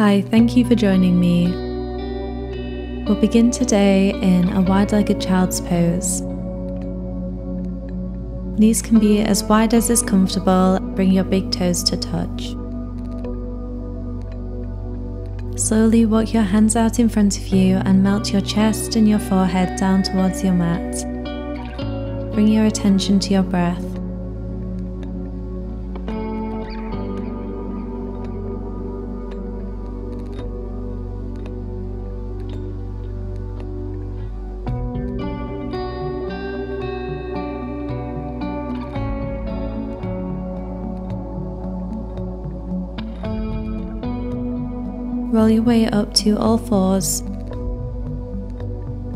Hi, thank you for joining me. We'll begin today in a wide-legged child's pose. Knees can be as wide as is comfortable. Bring your big toes to touch. Slowly walk your hands out in front of you and melt your chest and your forehead down towards your mat. Bring your attention to your breath. Roll your way up to all fours.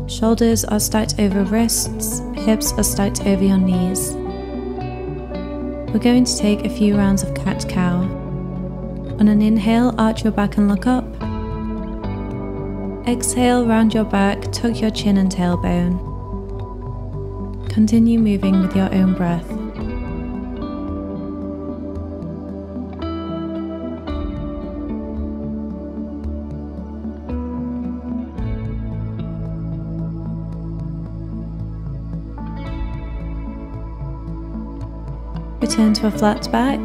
Shoulders are stacked over wrists, hips are stacked over your knees. We're going to take a few rounds of cat-cow. On an inhale, arch your back and look up. Exhale, round your back, tuck your chin and tailbone. Continue moving with your own breath. Return to a flat back.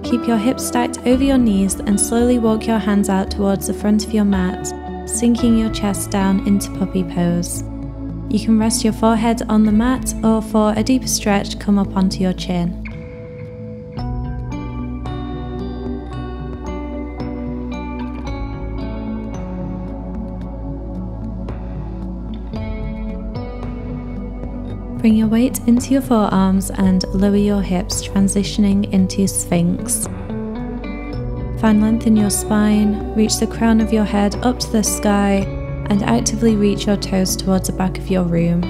Keep your hips stacked over your knees and slowly walk your hands out towards the front of your mat, sinking your chest down into puppy pose. You can rest your forehead on the mat, or for a deeper stretch, come up onto your chin. Bring your weight into your forearms and lower your hips, transitioning into Sphinx. Find length in your spine, reach the crown of your head up to the sky, and actively reach your toes towards the back of your room.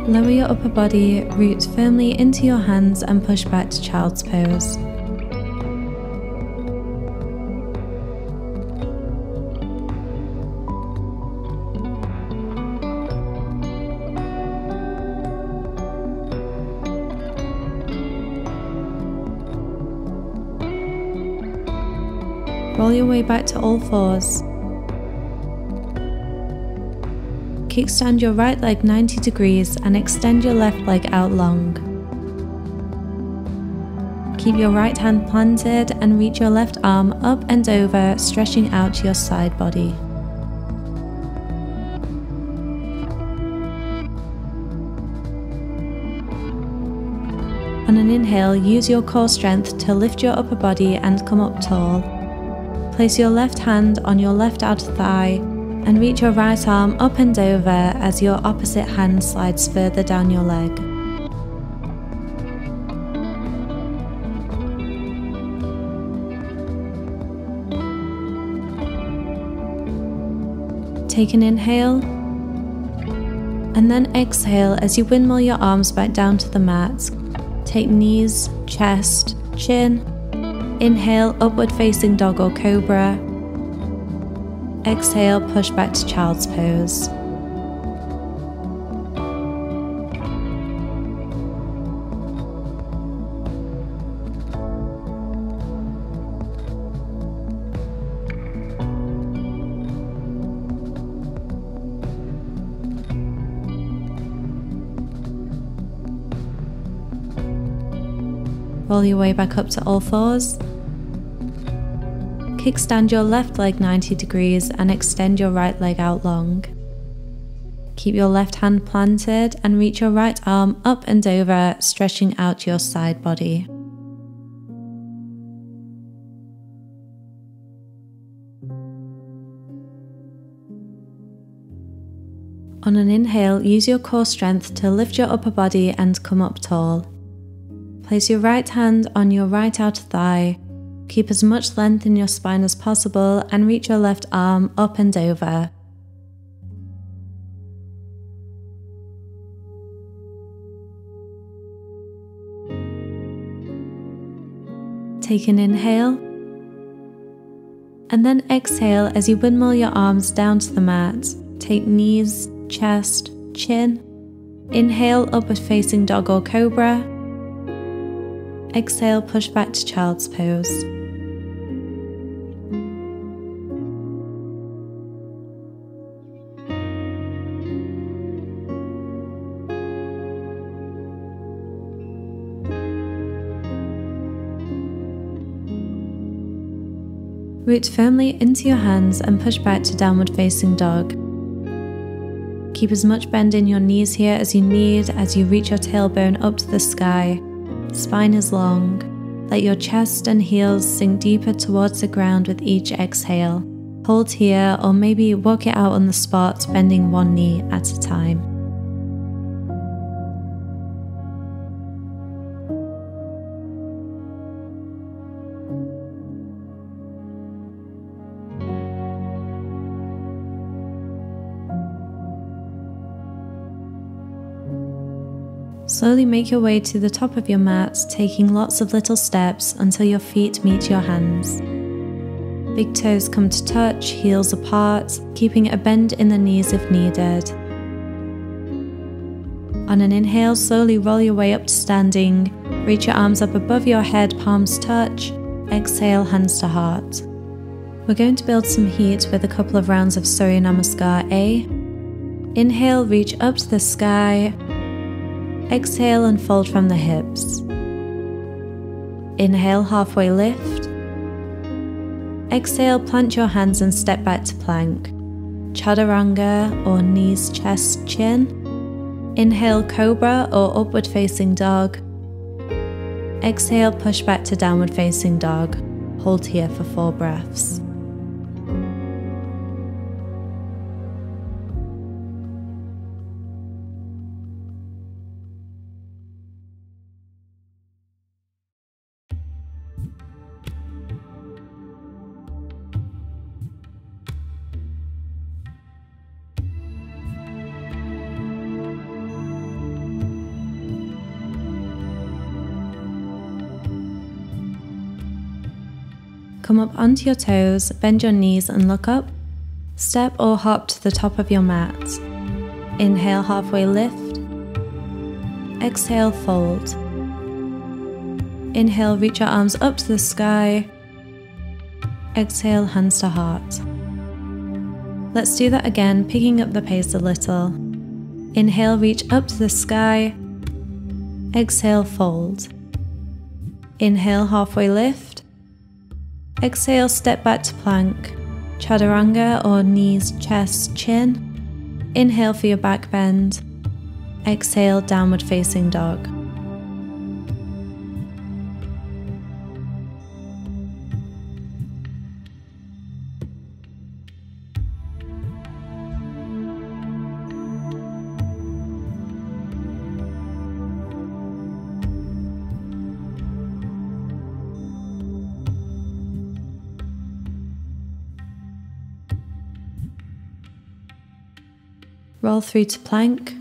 Lower your upper body, root firmly into your hands and push back to child's pose. Roll your way back to all fours. Kickstand your right leg 90 degrees and extend your left leg out long. Keep your right hand planted and reach your left arm up and over, stretching out to your side body. On an inhale, use your core strength to lift your upper body and come up tall. Place your left hand on your left outer thigh and reach your right arm up and over as your opposite hand slides further down your leg. Take an inhale, and then exhale as you windmill your arms back down to the mat. Take knees, chest, chin. Inhale, upward facing dog or cobra. Exhale, push back to child's pose. Roll your way back up to all fours. Kickstand your left leg 90 degrees and extend your right leg out long. Keep your left hand planted and reach your right arm up and over, stretching out your side body. On an inhale, use your core strength to lift your upper body and come up tall. Place your right hand on your right outer thigh. Keep as much length in your spine as possible and reach your left arm up and over. Take an inhale, And then exhale as you windmill your arms down to the mat. Take knees, chest, chin. Inhale, upward facing dog or cobra. Exhale, push back to child's pose. Root firmly into your hands and push back to downward facing dog. Keep as much bend in your knees here as you need as you reach your tailbone up to the sky. Spine is long. Let your chest and heels sink deeper towards the ground with each exhale. Hold here or maybe walk it out on the spot, bending one knee at a time. Slowly make your way to the top of your mat, taking lots of little steps until your feet meet your hands. Big toes come to touch, heels apart, keeping a bend in the knees if needed. On an inhale, slowly roll your way up to standing. Reach your arms up above your head, palms touch. Exhale, hands to heart. We're going to build some heat with a couple of rounds of Surya Namaskar A. Inhale, reach up to the sky. Exhale and fold from the hips. Inhale, halfway lift. Exhale, plant your hands and step back to plank. Chaturanga or knees, chest, chin. Inhale, cobra or upward facing dog. Exhale, push back to downward facing dog. Hold here for 4 breaths. Come up onto your toes, bend your knees and look up. Step or hop to the top of your mat. Inhale, halfway lift. Exhale, fold. Inhale, reach your arms up to the sky. Exhale, hands to heart. Let's do that again, picking up the pace a little. Inhale, reach up to the sky. Exhale, fold. Inhale, halfway lift. Exhale, step back to plank. Chaturanga or knees, chest, chin. Inhale for your back bend. Exhale, downward facing dog. Roll through to plank.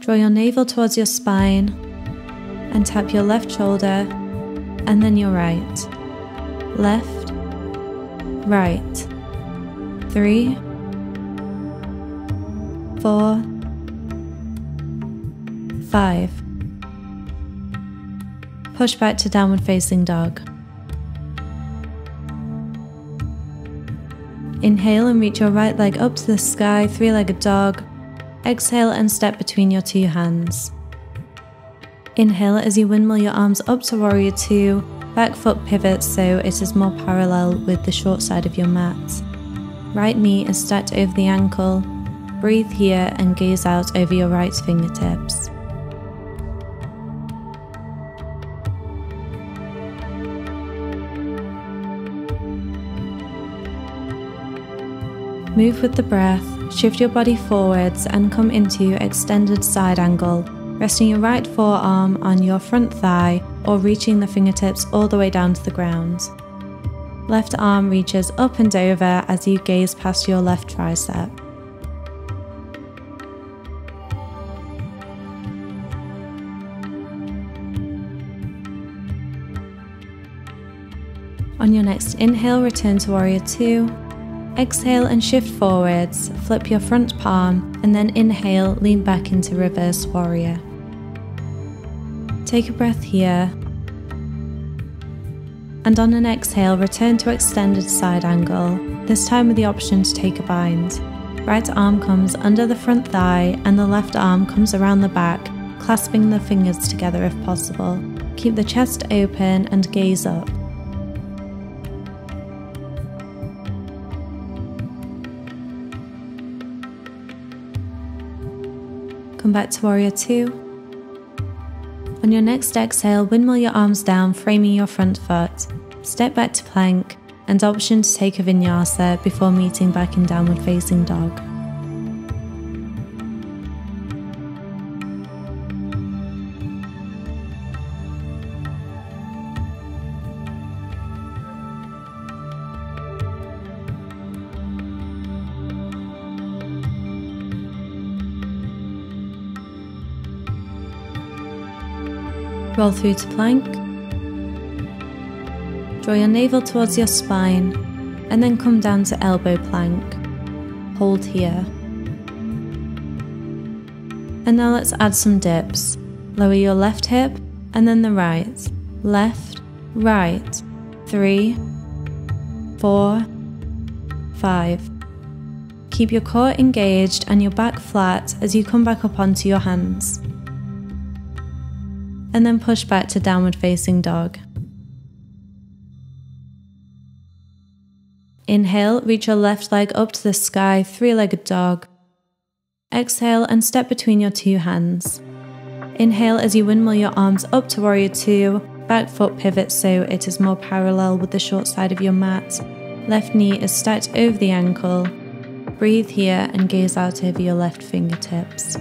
Draw your navel towards your spine and tap your left shoulder and then your right. Left, right. 3, 4, 5. Push back to downward facing dog. Inhale and reach your right leg up to the sky, 3-legged dog. Exhale and step between your 2 hands. Inhale as you windmill your arms up to warrior 2, back foot pivots so it is more parallel with the short side of your mat. Right knee is stacked over the ankle. Breathe here and gaze out over your right fingertips. Move with the breath, shift your body forwards and come into extended side angle, resting your right forearm on your front thigh or reaching the fingertips all the way down to the ground. Left arm reaches up and over as you gaze past your left tricep. On your next inhale, return to Warrior 2. Exhale and shift forwards, flip your front palm, and then inhale, lean back into Reverse Warrior. Take a breath here. And on an exhale, return to extended side angle, this time with the option to take a bind. Right arm comes under the front thigh and the left arm comes around the back, clasping the fingers together if possible. Keep the chest open and gaze up. Come back to Warrior 2. On your next exhale, windmill your arms down, framing your front foot. Step back to plank, and option to take a vinyasa before meeting back in downward facing dog. Roll through to plank. Draw your navel towards your spine and then come down to elbow plank. Hold here. And now let's add some dips. Lower your left hip and then the right. Left, right. 3, 4, 5. Keep your core engaged and your back flat as you come back up onto your hands. And then push back to downward facing dog. Inhale, reach your left leg up to the sky, three-legged dog. Exhale and step between your two hands. Inhale as you windmill your arms up to Warrior 2, back foot pivot so it is more parallel with the short side of your mat. Left knee is stacked over the ankle. Breathe here and gaze out over your left fingertips.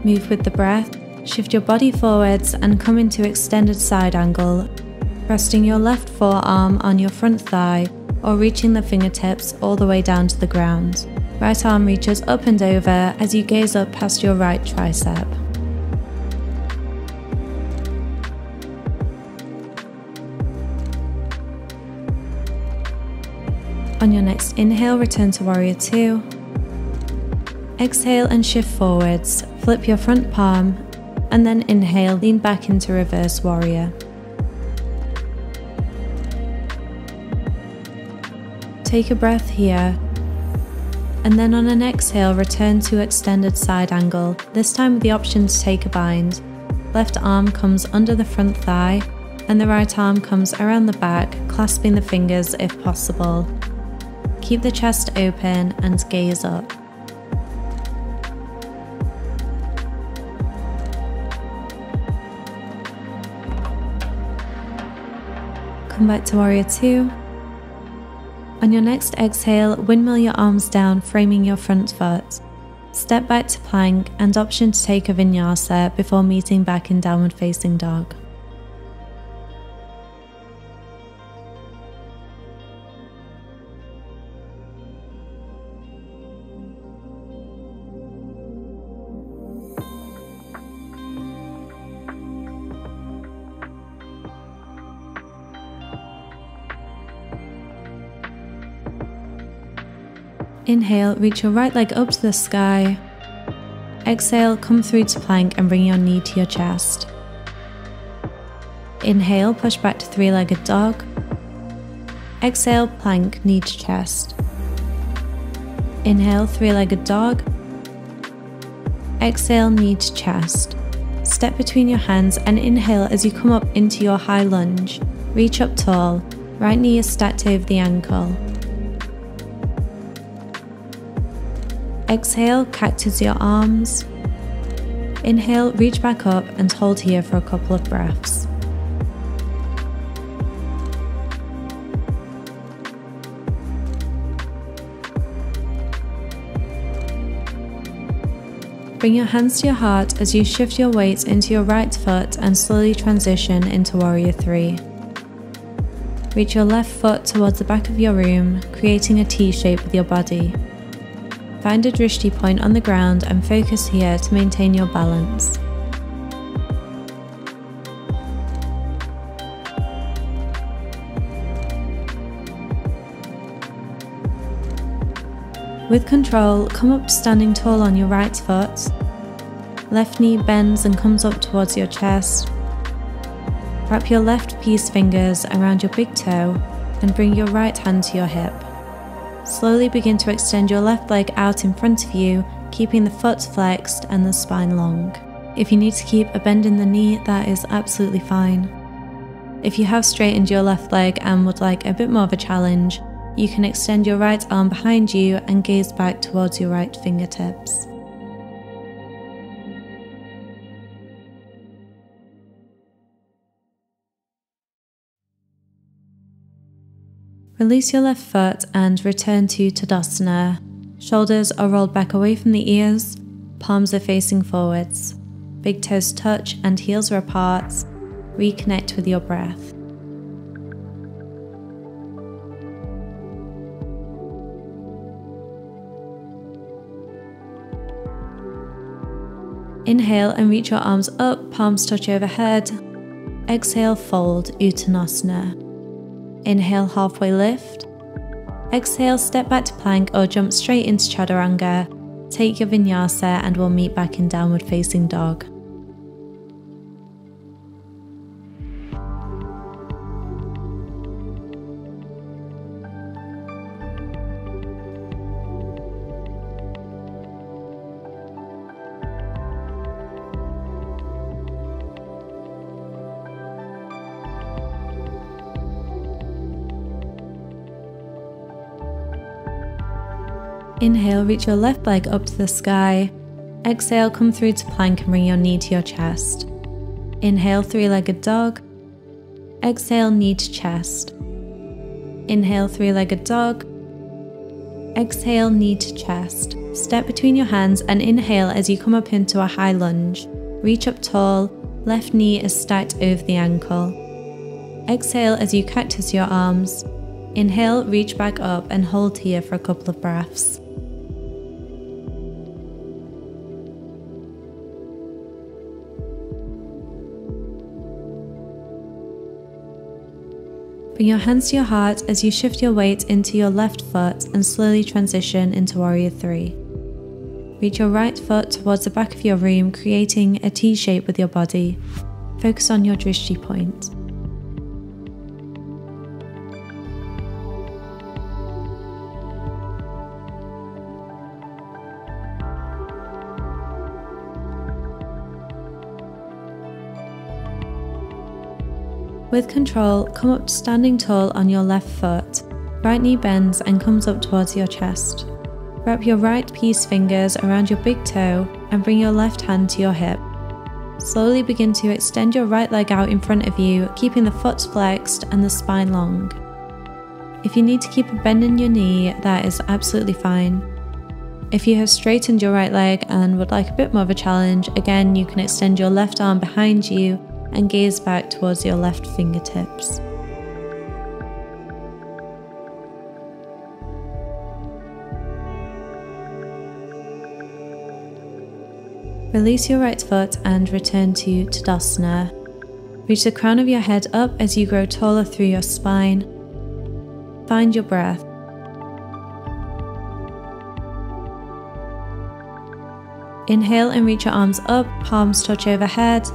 Move with the breath, shift your body forwards and come into extended side angle, resting your left forearm on your front thigh or reaching the fingertips all the way down to the ground. Right arm reaches up and over as you gaze up past your right tricep. On your next inhale, return to Warrior 2. Exhale and shift forwards, flip your front palm, and then inhale, lean back into Reverse Warrior. Take a breath here, and then on an exhale, return to extended side angle, this time with the option to take a bind. Left arm comes under the front thigh, and the right arm comes around the back, clasping the fingers if possible. Keep the chest open and gaze up. Come back to Warrior 2. On your next exhale, windmill your arms down, framing your front foot. Step back to plank and option to take a vinyasa before meeting back in downward facing dog. Inhale, reach your right leg up to the sky. Exhale, come through to plank and bring your knee to your chest. Inhale, push back to three-legged dog. Exhale, plank, knee to chest. Inhale, three-legged dog. Exhale, knee to chest. Step between your hands and inhale as you come up into your high lunge. Reach up tall, right knee is stacked over the ankle. Exhale, cactus your arms. Inhale, reach back up and hold here for a couple of breaths. Bring your hands to your heart as you shift your weight into your right foot and slowly transition into Warrior 3. Reach your left foot towards the back of your room, creating a T shape with your body. Find a drishti point on the ground and focus here to maintain your balance. With control, come up to standing tall on your right foot. Left knee bends and comes up towards your chest. Wrap your left peace fingers around your big toe and bring your right hand to your hip. Slowly begin to extend your left leg out in front of you, keeping the foot flexed and the spine long. If you need to keep a bend in the knee, that is absolutely fine. If you have straightened your left leg and would like a bit more of a challenge, you can extend your right arm behind you and gaze back towards your right fingertips. Release your left foot and return to Tadasana. Shoulders are rolled back away from the ears, palms are facing forwards. Big toes touch and heels are apart. Reconnect with your breath. Inhale and reach your arms up, palms touch overhead. Exhale, fold, Uttanasana. Inhale, halfway lift. Exhale, step back to plank or jump straight into Chaturanga. Take your Vinyasa and we'll meet back in downward facing dog. Inhale, reach your left leg up to the sky. Exhale, come through to plank and bring your knee to your chest. Inhale, three-legged dog. Exhale, knee to chest. Inhale, three-legged dog. Exhale, knee to chest. Step between your hands and inhale as you come up into a high lunge. Reach up tall, left knee is stacked over the ankle. Exhale as you cactus your arms. Inhale, reach back up and hold here for a couple of breaths. Bring your hands to your heart as you shift your weight into your left foot and slowly transition into Warrior 3. Reach your right foot towards the back of your room, creating a T shape with your body. Focus on your drishti point. With control, come up to standing tall on your left foot. Right knee bends and comes up towards your chest. Wrap your right peace fingers around your big toe and bring your left hand to your hip. Slowly begin to extend your right leg out in front of you, keeping the foot flexed and the spine long. If you need to keep a bend in your knee, that is absolutely fine. If you have straightened your right leg and would like a bit more of a challenge, again you can extend your left arm behind you and gaze back towards your left fingertips. Release your right foot and return to Tadasana. Reach the crown of your head up as you grow taller through your spine. Find your breath. Inhale and reach your arms up, palms touch overhead.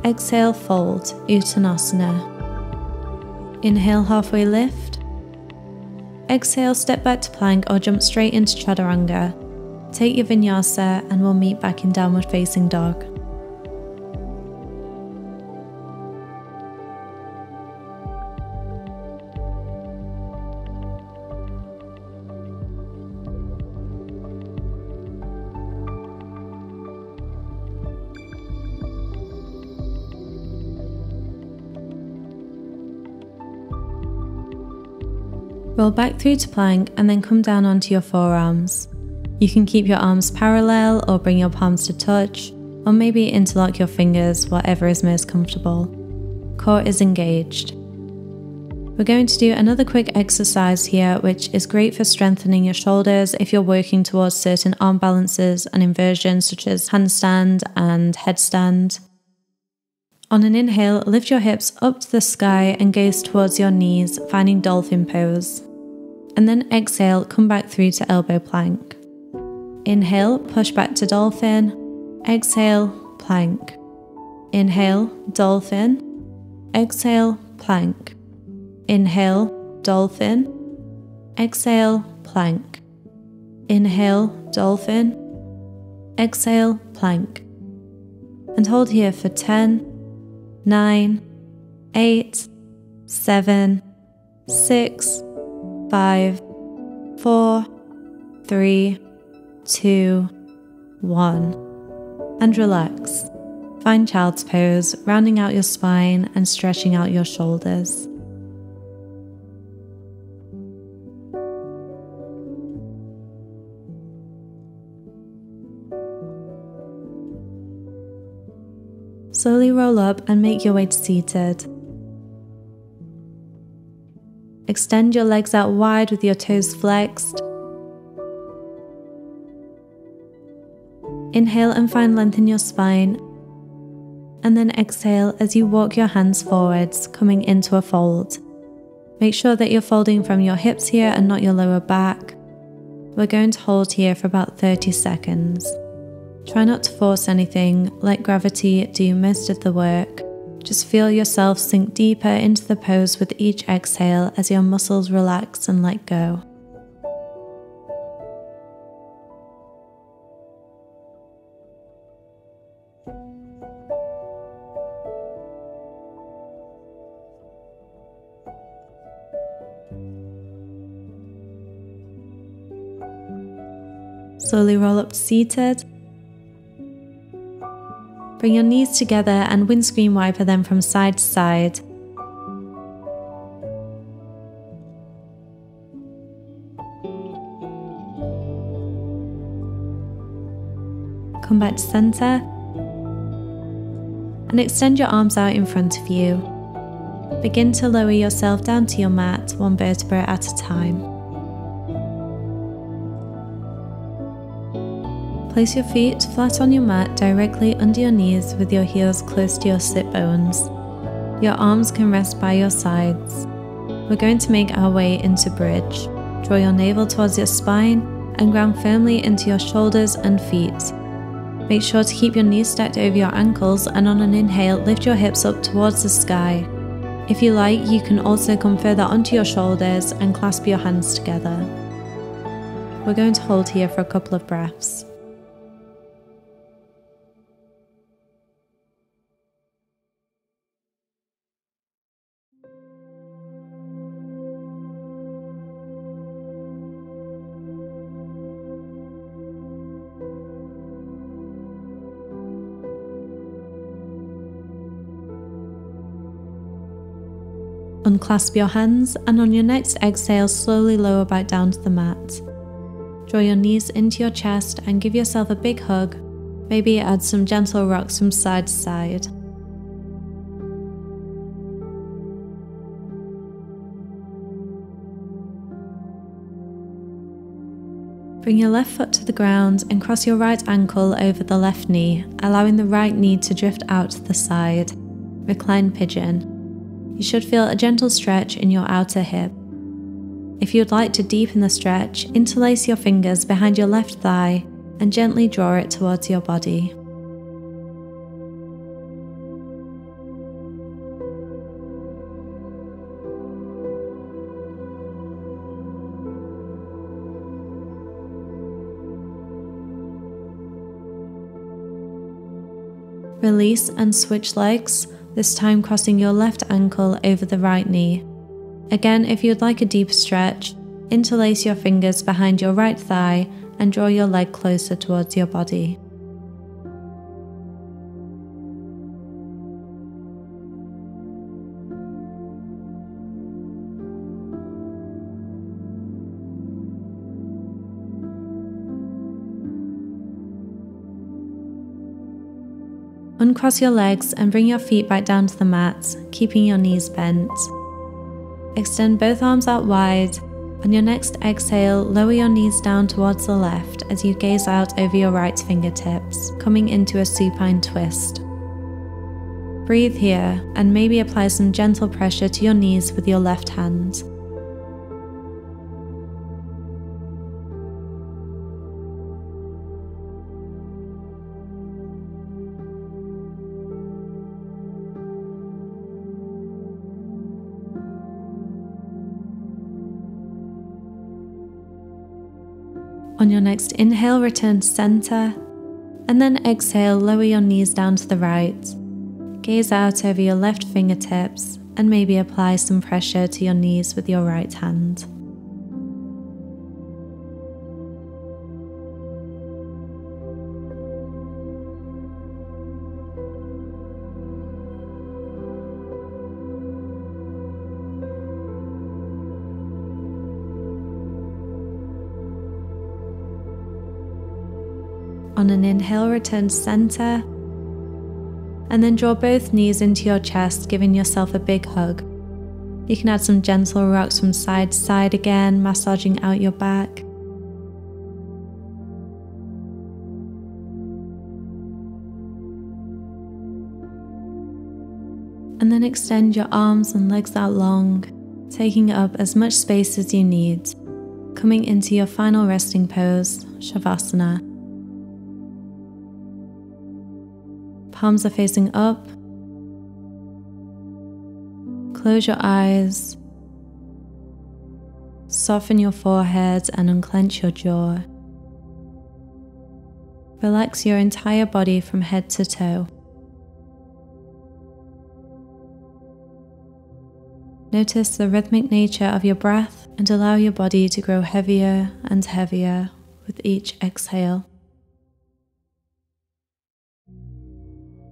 Exhale, fold, Uttanasana. Inhale, halfway lift. Exhale, step back to plank or jump straight into Chaturanga. Take your Vinyasa and we'll meet back in downward facing dog. Roll back through to plank and then come down onto your forearms. You can keep your arms parallel or bring your palms to touch, or maybe interlock your fingers, whatever is most comfortable. Core is engaged. We're going to do another quick exercise here, which is great for strengthening your shoulders if you're working towards certain arm balances and inversions such as handstand and headstand. On an inhale, lift your hips up to the sky and gaze towards your knees, finding dolphin pose. And then exhale, come back through to elbow plank. Inhale, push back to dolphin. Exhale, plank. Inhale, dolphin. Exhale, plank. Inhale, dolphin. Exhale, plank. Inhale, dolphin. Exhale, plank. And hold here for 10, 9, 8, 7, 6, 5, 4, 3, 2, 1. And relax. Find child's pose, rounding out your spine and stretching out your shoulders. Slowly roll up and make your way to seated. Extend your legs out wide with your toes flexed. Inhale and find length in your spine. And then exhale as you walk your hands forwards, coming into a fold. Make sure that you're folding from your hips here and not your lower back. We're going to hold here for about 30 seconds. Try not to force anything, let gravity do most of the work. Just feel yourself sink deeper into the pose with each exhale as your muscles relax and let go. Slowly roll up to seated. Bring your knees together and windscreen wiper them from side to side. Come back to center and extend your arms out in front of you. Begin to lower yourself down to your mat, one vertebra at a time. Place your feet flat on your mat directly under your knees with your heels close to your sit bones. Your arms can rest by your sides. We're going to make our way into bridge. Draw your navel towards your spine and ground firmly into your shoulders and feet. Make sure to keep your knees stacked over your ankles, and on an inhale, lift your hips up towards the sky. If you like, you can also come further onto your shoulders and clasp your hands together. We're going to hold here for a couple of breaths. Unclasp your hands, and on your next exhale, slowly lower back down to the mat. Draw your knees into your chest and give yourself a big hug. Maybe add some gentle rocks from side to side. Bring your left foot to the ground and cross your right ankle over the left knee, allowing the right knee to drift out to the side. Recline pigeon. You should feel a gentle stretch in your outer hip. If you'd like to deepen the stretch, interlace your fingers behind your left thigh and gently draw it towards your body. Release and switch legs, this time crossing your left ankle over the right knee. Again, if you'd like a deeper stretch, interlace your fingers behind your right thigh and draw your leg closer towards your body. Uncross your legs and bring your feet back down to the mat, keeping your knees bent. Extend both arms out wide. On your next exhale, lower your knees down towards the left as you gaze out over your right fingertips, coming into a supine twist. Breathe here and maybe apply some gentle pressure to your knees with your left hand. On your next inhale, return to center, and then exhale, lower your knees down to the right. Gaze out over your left fingertips and maybe apply some pressure to your knees with your right hand. On an inhale, return to center, and then draw both knees into your chest, giving yourself a big hug. You can add some gentle rocks from side to side again, massaging out your back. And then extend your arms and legs out long, taking up as much space as you need, coming into your final resting pose, Savasana. Palms are facing up. Close your eyes. Soften your forehead and unclench your jaw. Relax your entire body from head to toe. Notice the rhythmic nature of your breath and allow your body to grow heavier and heavier with each exhale.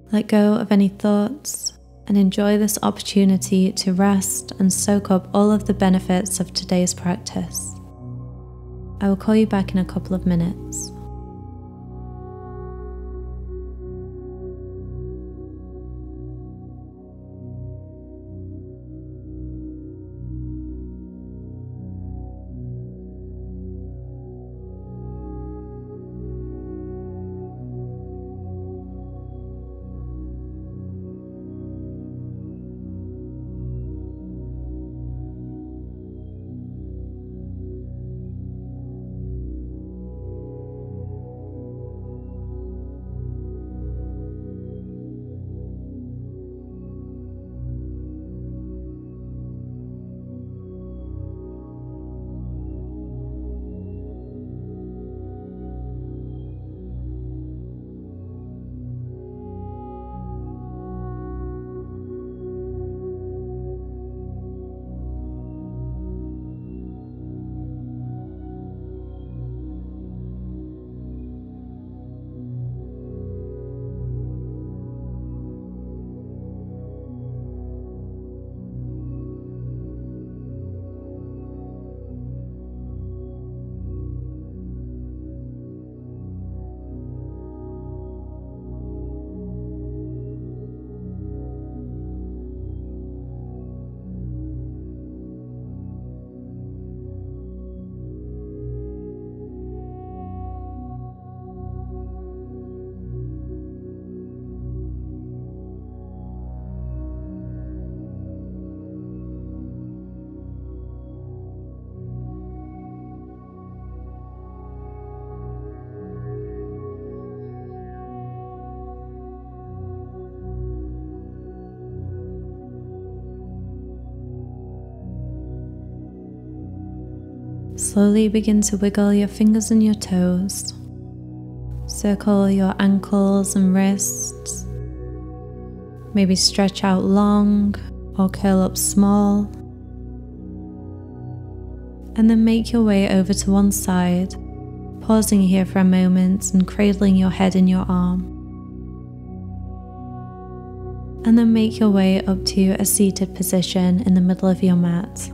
Let go of any thoughts and enjoy this opportunity to rest and soak up all of the benefits of today's practice. I will call you back in a couple of minutes. Slowly begin to wiggle your fingers and your toes. Circle your ankles and wrists. Maybe stretch out long or curl up small. And then make your way over to one side, pausing here for a moment and cradling your head in your arm. And then make your way up to a seated position in the middle of your mat.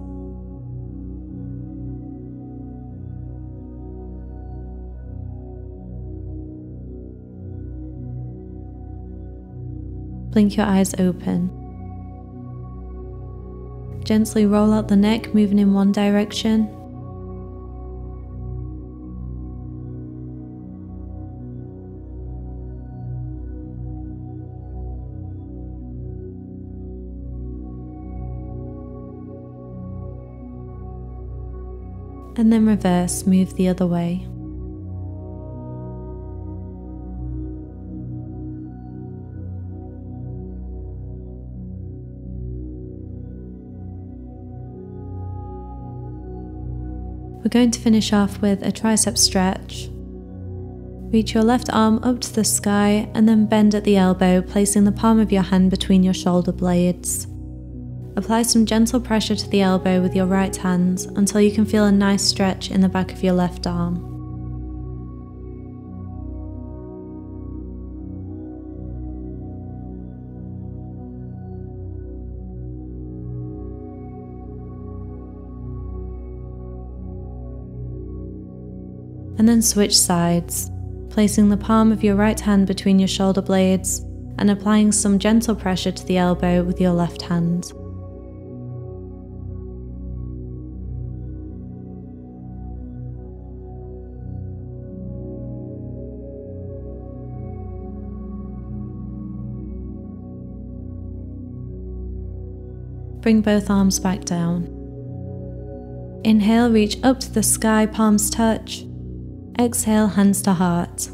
Blink your eyes open. Gently roll out the neck, moving in one direction. And then reverse, move the other way. We're going to finish off with a tricep stretch. Reach your left arm up to the sky and then bend at the elbow, placing the palm of your hand between your shoulder blades. Apply some gentle pressure to the elbow with your right hand until you can feel a nice stretch in the back of your left arm. And then switch sides, placing the palm of your right hand between your shoulder blades and applying some gentle pressure to the elbow with your left hand. Bring both arms back down. Inhale, reach up to the sky, palms touch. Exhale, hands to heart.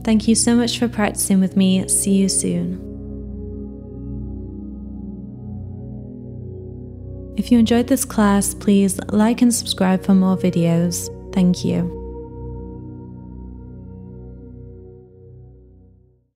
Thank you so much for practicing with me. See you soon. If you enjoyed this class, please like and subscribe for more videos. Thank you.